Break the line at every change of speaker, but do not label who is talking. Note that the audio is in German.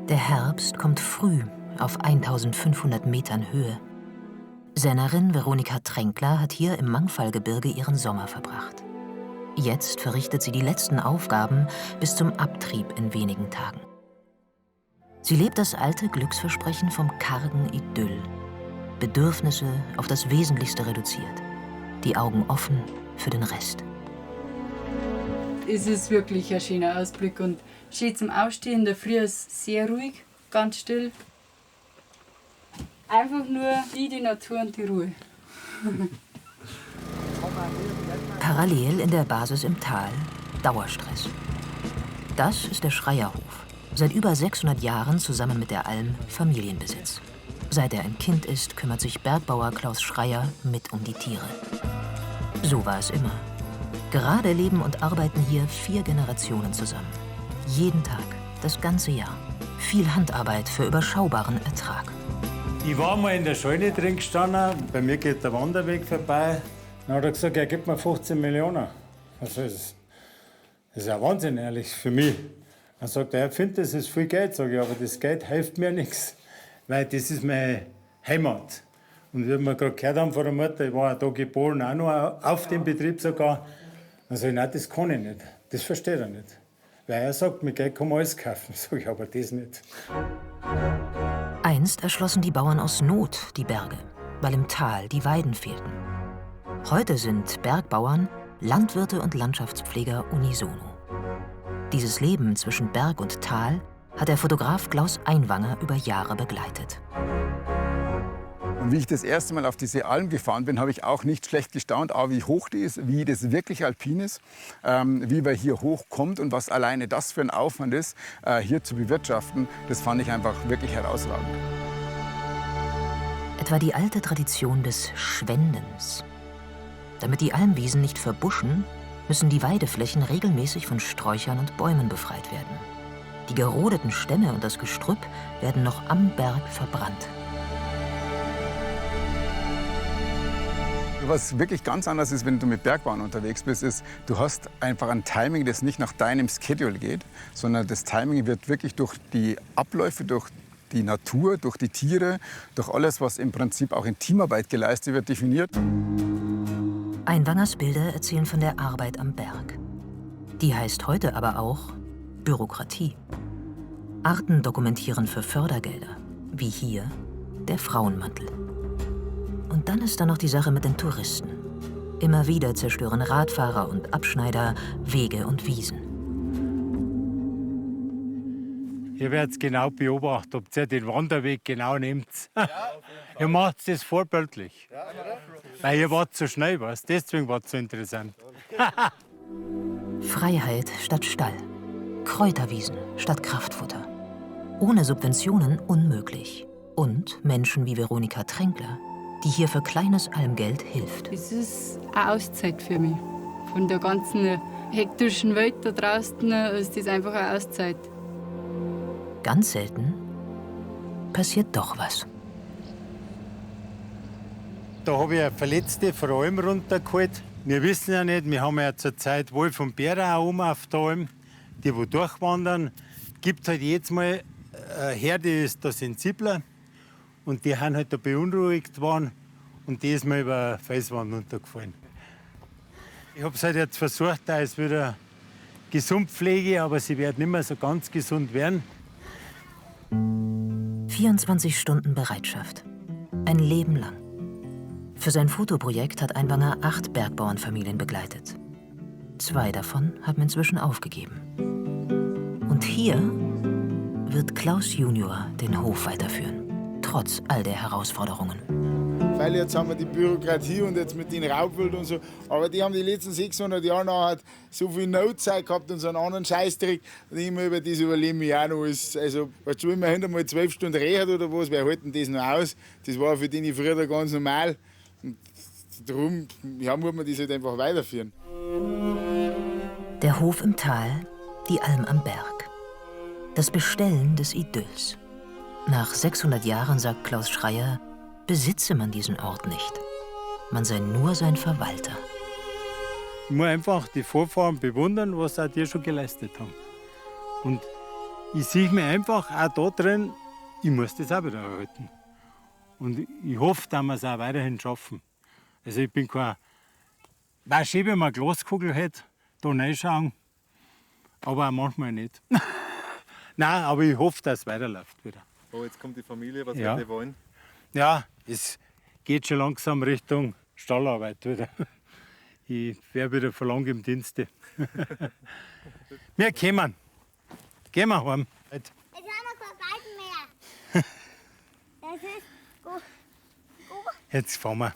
Der Herbst kommt früh auf 1500 Metern Höhe. Sennerin Veronika Tränkler hat hier im Mangfallgebirge ihren Sommer verbracht. Jetzt verrichtet sie die letzten Aufgaben bis zum Abtrieb in wenigen Tagen. Sie lebt das alte Glücksversprechen vom kargen Idyll. Bedürfnisse auf das Wesentlichste reduziert. Die Augen offen für den Rest.
Es ist wirklich ein schöner Ausblick und schön zum Aufstehen. Der Früh ist sehr ruhig, ganz still. Einfach nur die Natur und die Ruhe.
Parallel in der Basis im Tal Dauerstress. Das ist der Schreierhof. Seit über 600 Jahren zusammen mit der Alm Familienbesitz. Seit er ein Kind ist, kümmert sich Bergbauer Klaus Schreier mit um die Tiere. So war es immer. Gerade leben und arbeiten hier 4 Generationen zusammen. Jeden Tag, das ganze Jahr. Viel Handarbeit für überschaubaren Ertrag.
Ich war mal in der Scheune drin gestanden, bei mir geht der Wanderweg vorbei. Dann hat er gesagt, er gibt mir 15 Millionen. Also das ist ja Wahnsinn, ehrlich, für mich. Dann sagt er, findet, das ist viel Geld. Sag ich, aber das Geld hilft mir nichts, weil das ist meine Heimat. Und wie wir gerade gehört haben von der Mutter, ich war da geboren, auch noch auf dem Betrieb sogar. Dann sage ich, nein, das kann ich nicht. Das versteht er nicht. Weil er sagt, mit Geld kann man alles kaufen. Sag ich, aber das nicht.
Einst erschlossen die Bauern aus Not die Berge, weil im Tal die Weiden fehlten. Heute sind Bergbauern Landwirte und Landschaftspfleger unisono. Dieses Leben zwischen Berg und Tal hat der Fotograf Klaus Einwanger über Jahre begleitet.
Und wie ich das erste Mal auf diese Alm gefahren bin, habe ich auch nicht schlecht gestaunt, auch wie hoch die ist, wie das wirklich alpin ist, wie man hier hochkommt und was alleine das für ein Aufwand ist, hier zu bewirtschaften. Das fand ich einfach wirklich herausragend.
Etwa die alte Tradition des Schwendens. Damit die Almwiesen nicht verbuschen, müssen die Weideflächen regelmäßig von Sträuchern und Bäumen befreit werden. Die gerodeten Stämme und das Gestrüpp werden noch am Berg verbrannt.
Was wirklich ganz anders ist, wenn du mit Bergbahn unterwegs bist, ist, du hast einfach ein Timing, das nicht nach deinem Schedule geht, sondern das Timing wird wirklich durch die Abläufe, durch die Natur, durch die Tiere, durch alles, was im Prinzip auch in Teamarbeit geleistet wird, definiert.
Einwangers Bilder erzählen von der Arbeit am Berg. Die heißt heute aber auch Bürokratie. Arten dokumentieren für Fördergelder, wie hier der Frauenmantel. Und dann ist da noch die Sache mit den Touristen. Immer wieder zerstören Radfahrer und Abschneider Wege und Wiesen.
Ihr werdet genau beobachten, ob ihr den Wanderweg genau nehmt. Ihr macht das vorbildlich. Weil ihr wart so schnell, weißt? Deswegen war es so interessant.
Freiheit statt Stall. Kräuterwiesen statt Kraftfutter. Ohne Subventionen unmöglich. Und Menschen wie Veronika Tränkler, die hier für kleines Almgeld hilft.
Es ist eine Auszeit für mich. Von der ganzen hektischen Welt da draußen ist das einfach eine Auszeit.
Ganz selten passiert doch was.
Da habe ich eine verletzte Frau runtergeholt. Wir wissen ja nicht, wir haben ja zurzeit Wolf und Bären auch auf der Alm, die wo durchwandern. Es gibt halt jetzt mal eine Herde, die ist da sensibler. Und die haben halt da beunruhigt worden. Und die ist mir über eine Felswand runtergefallen. Ich habe es halt jetzt versucht, dass ich es wieder gesund pflege, aber sie wird nicht mehr so ganz gesund werden.
24 Stunden Bereitschaft. Ein Leben lang. Für sein Fotoprojekt hat Einwanger 8 Bergbauernfamilien begleitet. 2 davon haben inzwischen aufgegeben. Und hier wird Klaus Junior den Hof weiterführen. Trotz all der Herausforderungen.
Weil jetzt haben wir die Bürokratie und jetzt mit den Raubwild und so. Aber die haben die letzten 600 Jahre nachher so viel Notzeit gehabt und so einen anderen Scheißtrick. Und immer über das überleben wir auch noch. Also, weißt du, immerhin einmal 12 Stunden redet oder was, wer halten das noch aus? Das war für die früher ganz normal. Und darum ja, muss man das halt einfach weiterführen.
Der Hof im Tal, die Alm am Berg. Das Bestellen des Idylls. Nach 600 Jahren, sagt Klaus Schreier, besitze man diesen Ort nicht. Man sei nur sein Verwalter.
Ich muss einfach die Vorfahren bewundern, was auch die schon geleistet haben. Und ich sehe mich einfach auch da drin, ich muss das auch wieder erhalten. Und ich hoffe, dass wir es auch weiterhin schaffen. Also ich bin kein... Wäre schön, wenn man eine Glaskugel hätte, da reinschauen, aber auch manchmal nicht. Nein, aber ich hoffe, dass es weiterläuft wieder.
Oh, jetzt kommt die Familie, was
Ja.
werden die wollen?
Ja, es geht schon langsam Richtung Stallarbeit wieder. Ich wäre wieder verlangt im Dienste. Wir kommen. Gehen wir heim.
Jetzt haben wir kein Balken mehr. Das ist gut.
Jetzt fahren wir.